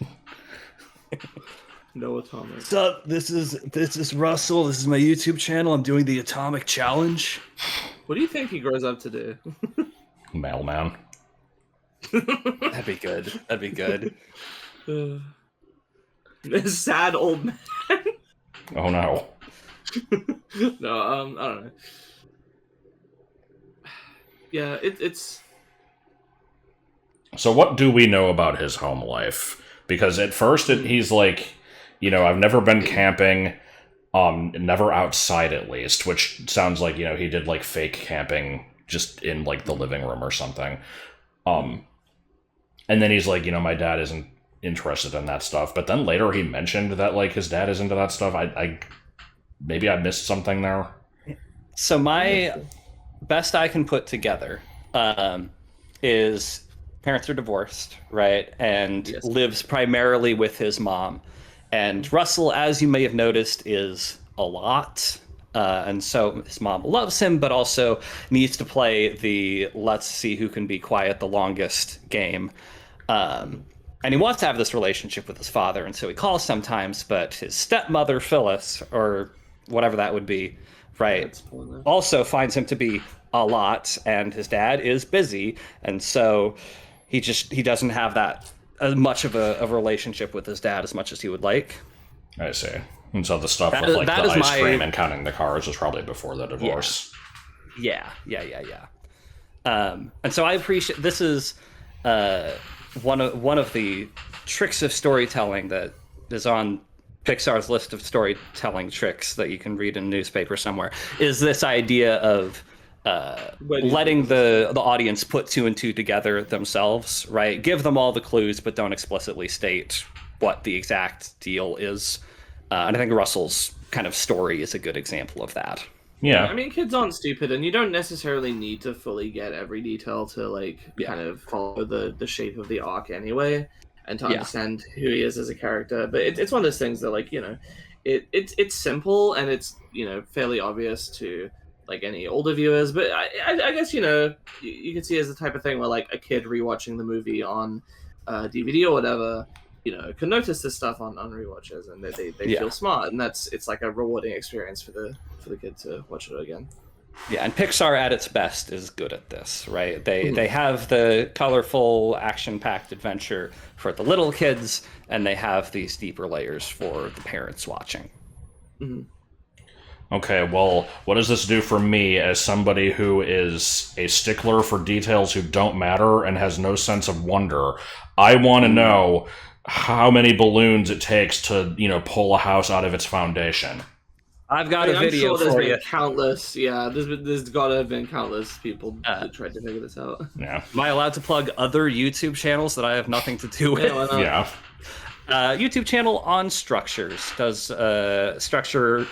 No atomic. What's up? This is Russell. This is my YouTube channel. I'm doing the atomic challenge. What do you think he grows up to do? Mailman. That'd be good. This sad old man. Oh no. No, I don't know. Yeah, it's... So what do we know about his home life? Because at first he's like, I've never been camping, never outside at least, which sounds like, he did like fake camping just in like the living room or something. And then he's like, my dad isn't interested in that stuff. But then later he mentioned that like his dad is into that stuff. I maybe I missed something there. So my best I can put together is parents are divorced, right? And lives primarily with his mom. And Russell, as you may have noticed, is a lot. And so his mom loves him, but also needs to play the let's see who can be quiet the longest game. And he wants to have this relationship with his father. And so he calls sometimes, but his stepmother, Phyllis, or whatever that would be, right, also finds him to be a lot. And his dad is busy. And so he doesn't have that as much of a relationship with his dad as much as he would like. I see. And so the stuff with like the ice cream and counting the cars was probably before the divorce. Yeah. And so I appreciate this is one of the tricks of storytelling that is on Pixar's list of storytelling tricks that you can read in a newspaper somewhere, is this idea of letting the audience put two and two together themselves, right? Give them all the clues, but don't explicitly state what the exact deal is. And I think Russell's kind of story is a good example of that. Yeah. I mean, kids aren't stupid, and you don't necessarily need to fully get every detail to, kind of follow the shape of the arc anyway, and to understand who he is as a character. But it's one of those things that, it's simple, and it's, fairly obvious to, any older viewers. But I guess, you can see it as the type of thing where, a kid rewatching the movie on DVD or whatever, can notice this stuff on rewatches, and they feel smart, and it's like a rewarding experience for the kid to watch it again. Yeah, and Pixar at its best is good at this, right? They have the colorful, action-packed adventure for the little kids, and they have these deeper layers for the parents watching. Mm-hmm. Okay, well, what does this do for me as somebody who is a stickler for details who don't matter and has no sense of wonder? I want to know how many balloons it takes to, pull a house out of its foundation. I've got a video I'm sure for you. There's got to have been countless people that tried to figure this out. Yeah. Am I allowed to plug other YouTube channels that I have nothing to do with? Yeah. YouTube channel On Structures does structural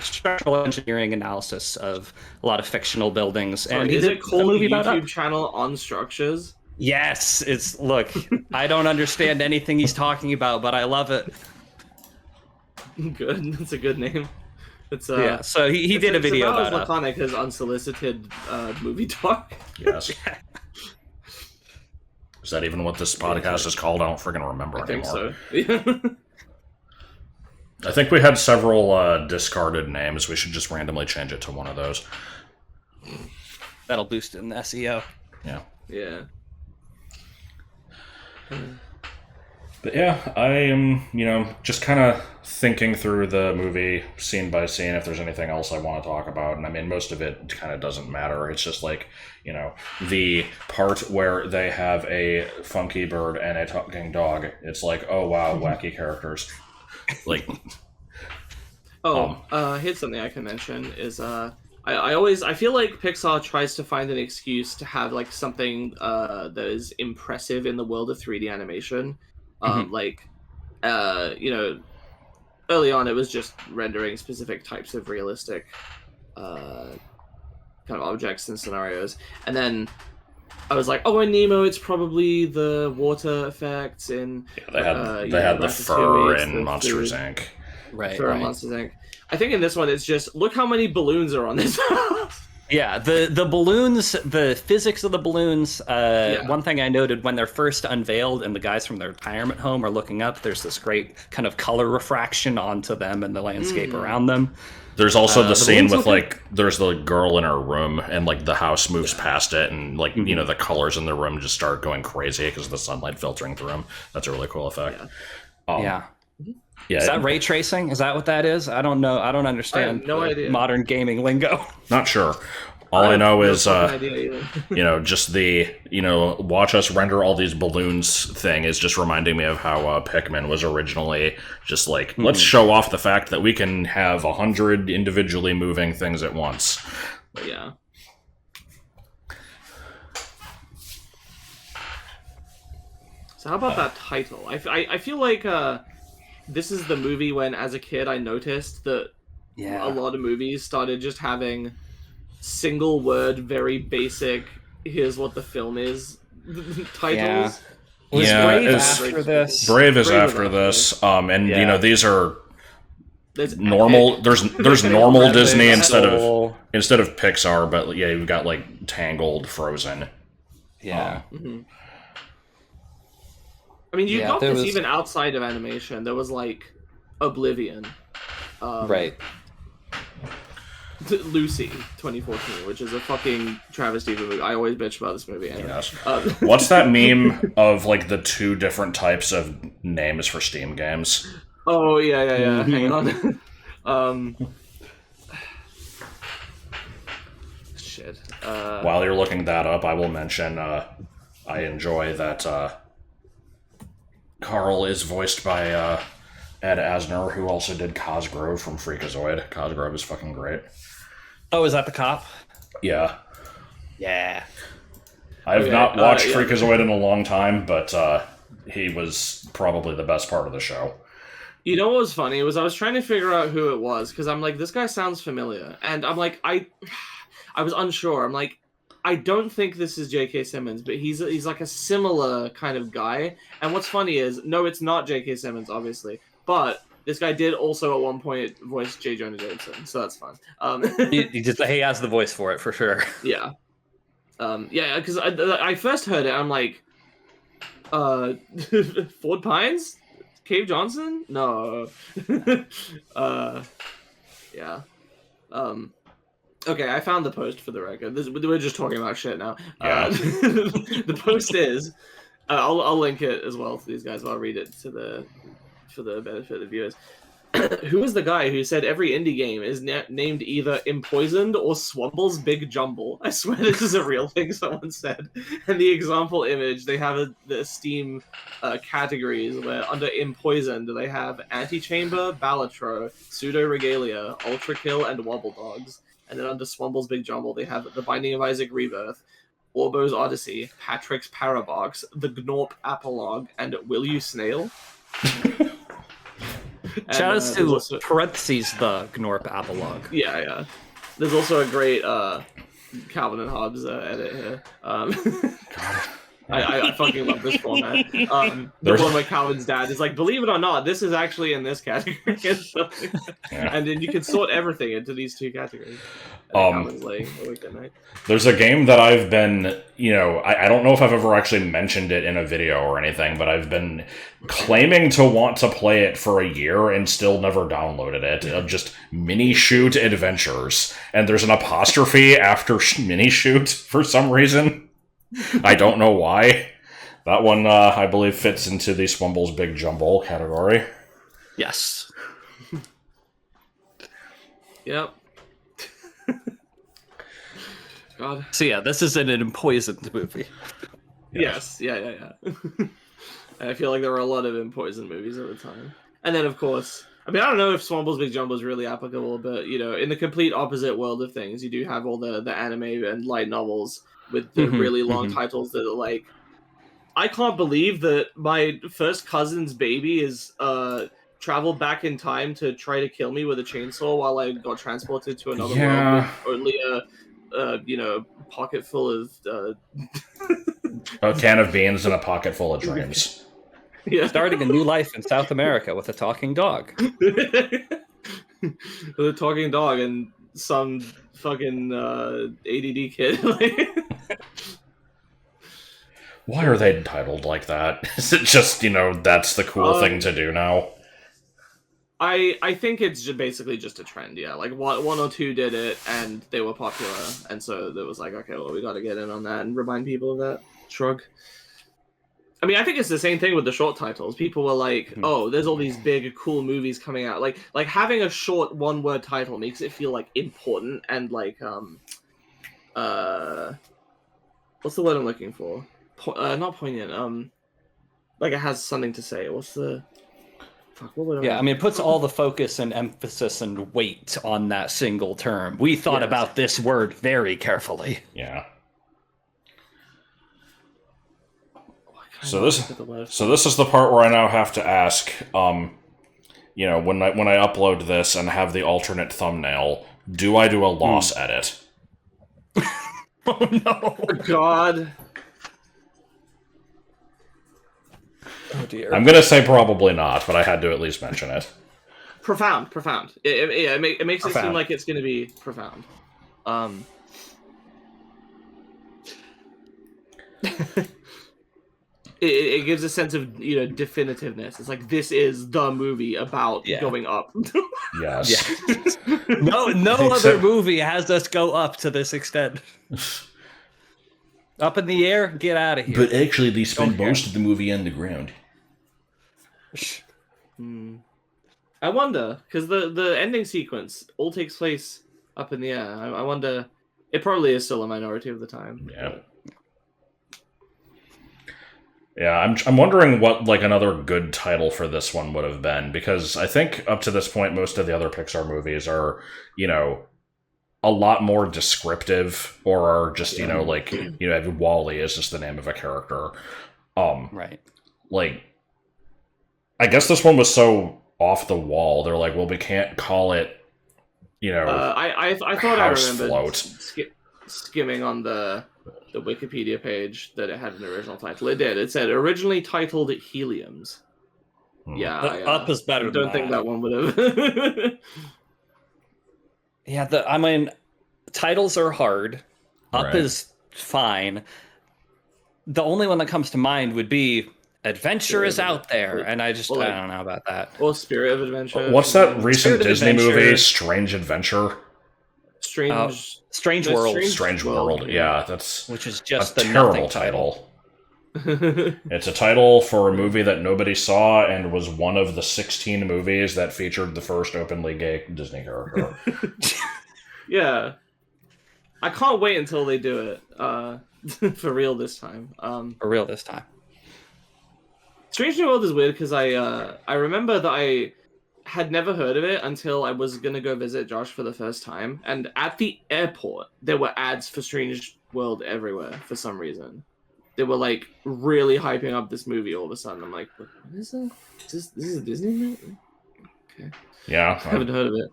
engineering analysis of a lot of fictional buildings. Sorry, and he is did it called a movie about YouTube channel On Structures? Yes, look, I don't understand anything he's talking about, but I love it. Good, that's a good name. It's so he did a video about it. It's about as laconic as Unsolicited movie talk. Yes. Is that even what this podcast is called? I don't friggin' remember anymore. I think so. I think we had several discarded names. We should just randomly change it to one of those. That'll boost it in the SEO. Yeah. Yeah. But yeah, I am, just kind of thinking through the movie scene by scene if there's anything else I want to talk about. And I mean, most of it kind of doesn't matter. It's just the part where they have a funky bird and a talking dog. It's like, oh wow, wacky characters. Here's something I can mention is I feel like Pixar tries to find an excuse to have something that is impressive in the world of 3D animation. You know, early on it was just rendering specific types of realistic kind of objects and scenarios, and then I was like, oh, in Nemo, it's probably the water effects in. Yeah, they had the fur in Monsters Inc. Right. Fur in Monsters Inc. I think in this one, it's just look how many balloons are on this house. Yeah, the balloons, the physics of the balloons. One thing I noted when they're first unveiled and the guys from the retirement home are looking up, there's this great kind of color refraction onto them and the landscape around them. There's also the scene with like there's the girl in her room and like the house moves past it and like you know the colors in the room just start going crazy because of the sunlight filtering through them. That's a really cool effect. Yeah. Is that ray tracing? Is that what that is? I don't know. I don't understand no idea. Modern gaming lingo. Not sure. All I know is, you know, just the, you know, watch us render all these balloons thing is just reminding me of how Pikmin was originally just like, let's show off the fact that we can have 100 individually moving things at once. Yeah. So how about that title? I feel like this is the movie when, as a kid, I noticed that a lot of movies started just having single word, very basic, here's what the film is titles. Was Brave after this? Brave is after this. And you know, these are normal. There's normal Disney instead of Pixar, but yeah, you've got like Tangled, Frozen. Yeah. I mean, you got this even outside of animation. There was like Oblivion, right? Lucy 2014, which is a fucking travesty of a movie. I always bitch about this movie. Anyway. Yes. What's that meme of like the two different types of names for Steam games? Oh yeah. Hang on. Shit. While you're looking that up, I will mention I enjoy that Carl is voiced by Ed Asner, who also did Cosgrove from Freakazoid. Cosgrove is fucking great. Oh, is that the cop? Yeah. Yeah. I have not watched Freakazoid in a long time, but he was probably the best part of the show. You know what was funny? Was I was trying to figure out who it was, because I'm like, this guy sounds familiar. And I'm like, I was unsure. I'm like, I don't think this is J.K. Simmons, but he's like a similar kind of guy. And what's funny is, no, it's not J.K. Simmons, obviously. But this guy did also at one point voice J. Jonah Jameson, so that's fun. He has the voice for it, for sure. Yeah. Because I first heard it, I'm like, Ford Pines? Cave Johnson? No. Yeah. Okay, I found the post for the record. We're just talking about shit now. Yeah. The post is, I'll link it as well to these guys. I'll read it for the benefit of the viewers. Who is the guy who said every indie game is named either Empoisoned or Swomble's Big Jumble? I swear this is a real thing someone said. And the example image, they have the Steam categories where under Empoisoned they have Antichamber, Balatro, Pseudo Regalia, Ultra Kill, and Wobble Dogs. And then under Swomble's Big Jumble they have The Binding of Isaac Rebirth, Orbo's Odyssey, Patrick's Parabox, The Gnorp Apologue, and Will You Snail? Shout out to also, parentheses the Gnorp Apologue. Yeah. There's also a great Calvin and Hobbes edit here. I fucking love this format. The one where Calvin's dad is like, believe it or not, this is actually in this category. And then you can sort everything into these two categories. Calvin's laying awake at night. There's a game that I've been, I don't know if I've ever actually mentioned it in a video or anything, but I've been claiming to want to play it for a year and still never downloaded it. Just Mini Shoot Adventures. And there's an apostrophe after Mini Shoot for some reason. I don't know why. That one, I believe, fits into the Swomble's Big Jumble category. Yes. Yep. God. So yeah, this is an Empoisoned movie. Yes. Yeah. I feel like there were a lot of Empoisoned movies at the time. And then, of course, I mean, I don't know if Swomble's Big Jumble is really applicable, but, in the complete opposite world of things, you do have all the anime and light novels with the really long titles that are like I can't believe that my first cousin's baby is traveled back in time to try to kill me with a chainsaw while I got transported to another world with only a pocket full of a can of beans and a pocket full of dreams. yeah. Starting a new life in South America with a talking dog. With a talking dog and some fucking ADD kid. Why are they entitled like that? Is it just, that's the cool thing to do now? I think it's basically just a trend, yeah. Like one or two did it and they were popular, and so it was like, okay, well, we got to get in on that and remind people of that. Shrug. I mean, I think it's the same thing with the short titles. People were like, "Oh, there's all these big, cool movies coming out." Like having a short one-word title makes it feel like important and like what's the word I'm looking for? Not poignant. Like it has something to say. What's the fuck? What word? Yeah, I mean, it puts all the focus and emphasis and weight on that single term. We thought about this word very carefully. Yeah. So this is the part where I now have to ask, when I upload this and have the alternate thumbnail, do I do a loss edit? Oh no! Oh, God. Oh dear. I'm gonna say probably not, but I had to at least mention it. Profound. It makes Profound. it seem like it's going to be profound. It gives a sense of definitiveness. It's like this is the movie about going up. Yes. Yeah. No other movie has us go up to this extent. Up in the air, get out of here. But actually, they spend most of the movie on the ground. I wonder, because the ending sequence all takes place up in the air. I wonder. It probably is still a minority of the time. Yeah. Yeah, I'm wondering what another good title for this one would have been, because I think up to this point most of the other Pixar movies are, a lot more descriptive, or are just Wall-E is just the name of a character. Right. I guess this one was so off the wall. They're like, well, we can't call it, I thought I remembered float. skimming on the Wikipedia page that it had an original title. It did. It said originally titled Heliums. Yeah, Up is better. I don't think that one would have. Yeah, titles are hard. Up is fine. The only one that comes to mind would be Adventure is out there, and I don't know about that. Well, Spirit of Adventure. What's that recent Disney movie, Strange Adventure? Strange World. Strange World. Yeah, that's which is just a terrible title. It's a title for a movie that nobody saw and was one of the 16 movies that featured the first openly gay Disney character. Yeah. I can't wait until they do it. For real this time. For real this time. Strange New World is weird because I remember that I had never heard of it until I was gonna go visit Josh for the first time, and at the airport there were ads for Strange World everywhere for some reason. They were like really hyping up this movie all of a sudden. I'm like, what is that? This is a Disney movie? Okay. Yeah. I haven't heard of it.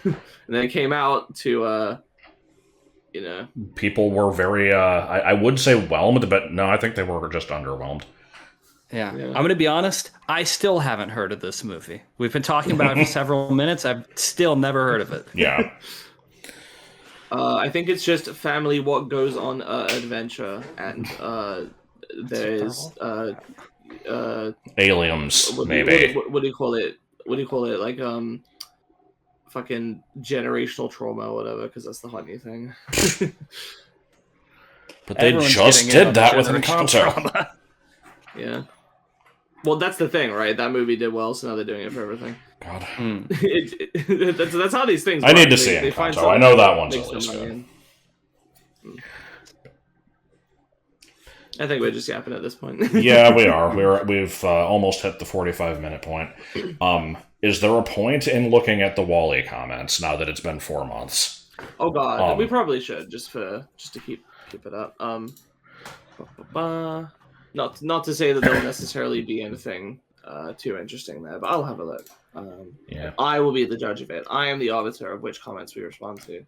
And then it came out to people were very I would say whelmed, but no, I think they were just underwhelmed. Yeah. I'm going to be honest. I still haven't heard of this movie. We've been talking about it for several minutes. I've still never heard of it. Yeah. I think it's just family what goes on adventure, and there's aliens, maybe. What do you call it? What do you call it? Like fucking generational trauma or whatever, because that's the hot new thing. But they just did that with Encanto. Yeah. Well, that's the thing, right? That movie did well, so now they're doing it for everything. God. That's how these things I work. need to see Encanto. I know that one's at least good. I think we're just yapping at this point. Yeah, we are. We've almost hit the 45-minute point. Is there a point in looking at the Wall-E comments now that it's been 4 months? Oh God, we probably should just to keep it up. Not to say that there'll necessarily be anything too interesting there, but I'll have a look. Yeah. I will be the judge of it. I am the arbiter of which comments we respond to.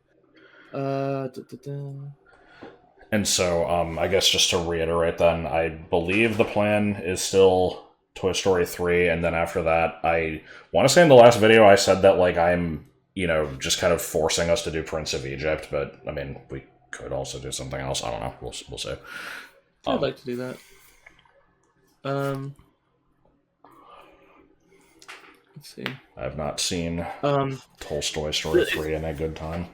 And so, I guess just to reiterate then, I believe the plan is still Toy Story 3, and then after that, I want to say in the last video I said that, like, I'm, just kind of forcing us to do Prince of Egypt, but, I mean, we could also do something else. I don't know. We'll see. I'd like to do that. Let's see. I've not seen Tolstoy Story 3 in a good time.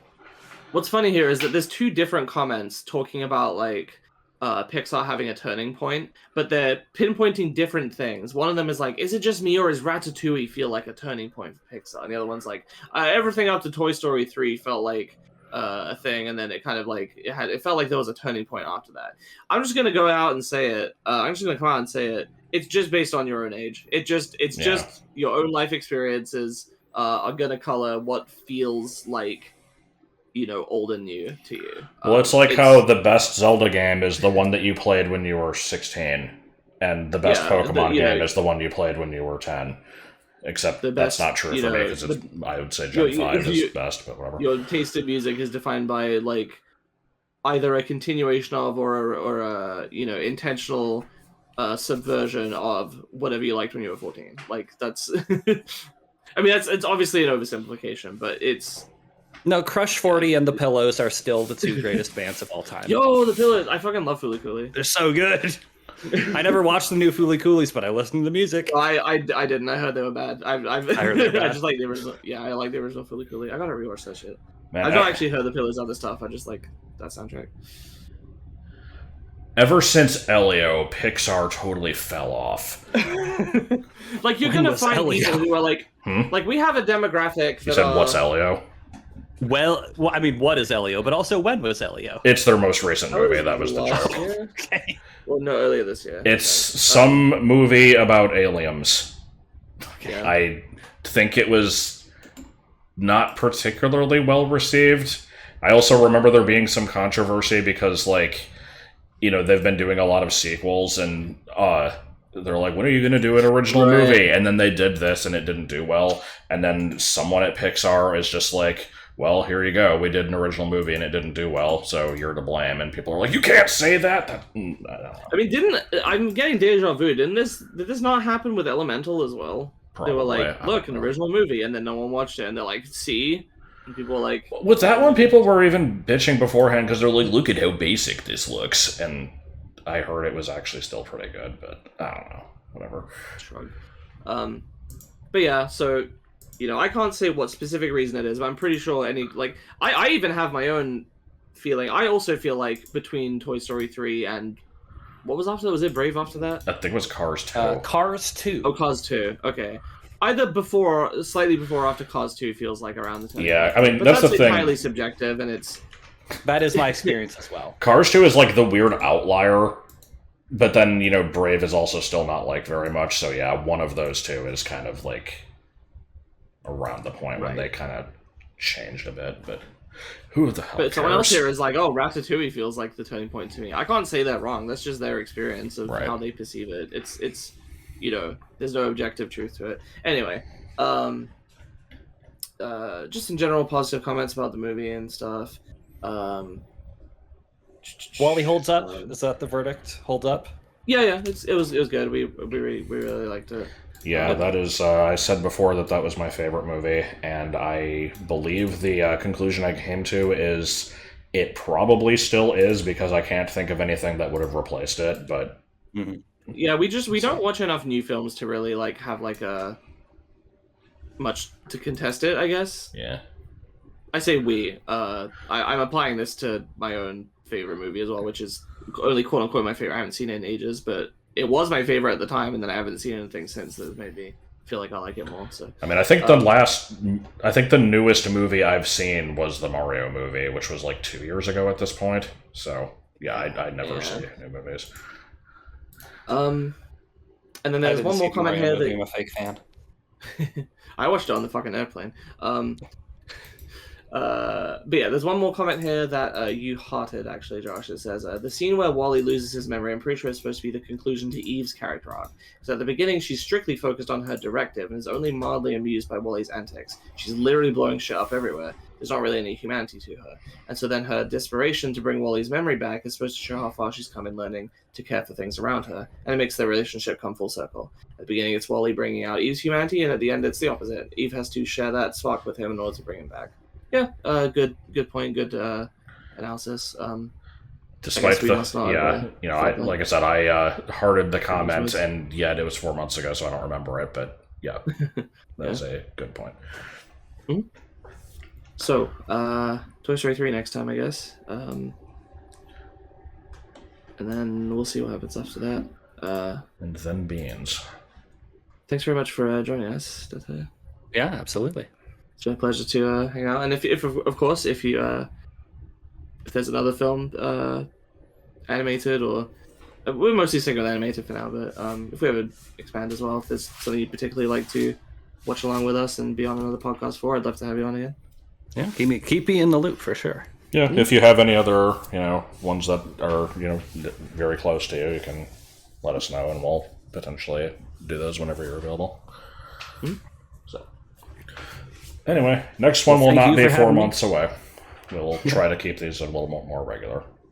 What's funny here is that there's two different comments talking about like Pixar having a turning point, but they're pinpointing different things. One of them is like, is it just me or is Ratatouille feel like a turning point for Pixar? And the other one's like, everything up to Toy Story 3 felt like a thing, and then it kind of like it felt like there was a turning point after that. I'm just gonna go out and say it. I'm just gonna come out and say it. It's just based on your own age. It's just your own life experiences are gonna color what feels like old and new to you. Well, it's like how the best Zelda game is the one that you played when you were 16, and the best Pokemon game is the one you played when you were 10. Except that's not true for me, because I would say Gen 5 is best, but whatever. Your taste in music is defined by like either a continuation of or a intentional subversion of whatever you liked when you were 14. Like that's I mean it's obviously an oversimplification, but it's No, Crush 40 and The Pillows are still the two greatest bands of all time. Yo, The Pillows! I fucking love Fooly Cooly. They're so good. I never watched the new Fooly Coolies, but I listened to the music. I didn't. I heard they were bad. I heard they were bad. I just like the original. Yeah, I like the original Fooly Cooly. I gotta rewatch that shit. Man, I've not actually heard The Pillows other stuff. I just like that soundtrack. Ever since Elio, Pixar totally fell off. Like you're gonna find people who are like, like we have a demographic. You said what's Elio? Well, I mean, what is Elio? But also, when was Elio? It's their most recent movie. That was the joke. Okay. Well, no, earlier this year. It's some movie about aliens. Okay. I think it was not particularly well received. I also remember there being some controversy because, like, they've been doing a lot of sequels, and they're like, when are you going to do an original movie? And then they did this, and it didn't do well. And then someone at Pixar is just like, well, here you go. We did an original movie and it didn't do well, so you're to blame. And people are like, you can't say that. I don't know. I mean, I'm getting deja vu. Did this not happen with Elemental as well? Probably. They were like, look, an original movie, and then no one watched it, and they're like, see? And people were like... With that one, people were even bitching beforehand because they're like, look at how basic this looks. And I heard it was actually still pretty good, but I don't know. Whatever. Shrug. But yeah, so... I can't say what specific reason it is, but I'm pretty sure I even have my own feeling. I also feel like between Toy Story 3 and what was after that? Was it Brave after that? I think it was Cars 2. Cars 2. Oh, Cars 2. Okay. Either slightly before or after Cars 2 feels like around the time. Yeah, I mean, but that's the thing. Entirely subjective, and it's... That is my experience as well. Cars 2 is like the weird outlier, but then, Brave is also still not like very much, so yeah, one of those two is kind of like... around the point when they kind of changed a bit, but who the hell cares? Someone else here is like, oh, Ratatouille feels like the turning point to me. I can't say that wrong. That's just their experience of how they perceive it. It's there's no objective truth to it. Anyway, just in general positive comments about the movie and stuff. Wally holds up. Is that the verdict? Hold up? Yeah. It was good. We really liked it. Yeah, that is, I said before that was my favorite movie, and I believe the conclusion I came to is it probably still is, because I can't think of anything that would have replaced it, but... Mm-hmm. Yeah, we don't watch enough new films to really, have, much to contest it, I guess. Yeah. I say we. I'm applying this to my own favorite movie as well, which is only quote-unquote my favorite. I haven't seen it in ages, but... it was my favorite at the time, and then I haven't seen anything since that made me feel like I like it more. So I mean, I think the newest movie I've seen was the Mario movie, which was like 2 years ago at this point. So yeah, I never see new movies. And then there's one more comment here that I'm a fake fan. I watched it on the fucking airplane. But yeah, there's one more comment here that you hearted, actually, Josh. It says, the scene where Wally loses his memory, I'm pretty sure it's supposed to be the conclusion to Eve's character arc. So at the beginning, she's strictly focused on her directive and is only mildly amused by Wally's antics. She's literally blowing shit up everywhere. There's not really any humanity to her. And so then her desperation to bring Wally's memory back is supposed to show how far she's come in learning to care for things around her. And it makes their relationship come full circle. At the beginning, it's Wally bringing out Eve's humanity, and at the end, it's the opposite. Eve has to share that spark with him in order to bring him back. Yeah, good point, good analysis. Despite the, like I said, I hearted the comment, and yet it was 4 months ago, so I don't remember it. But yeah, that was a good point. Mm-hmm. So, Toy Story 3 next time, I guess. And then we'll see what happens after that. And then beans. Thanks very much for joining us. Yeah, absolutely. It's been a pleasure to hang out. And if of course, if there's another film animated, or we're mostly sticking with animated for now, but if we ever expand as well, if there's something you particularly like to watch along with us and be on another podcast for, I'd love to have you on again. Yeah, keep me in the loop for sure. Yeah, if you have any other, ones that are, very close to you, you can let us know, and we'll potentially do those whenever you're available. Mm-hmm. So, anyway, next one will not be 4 months away. We'll try to keep these a little more regular.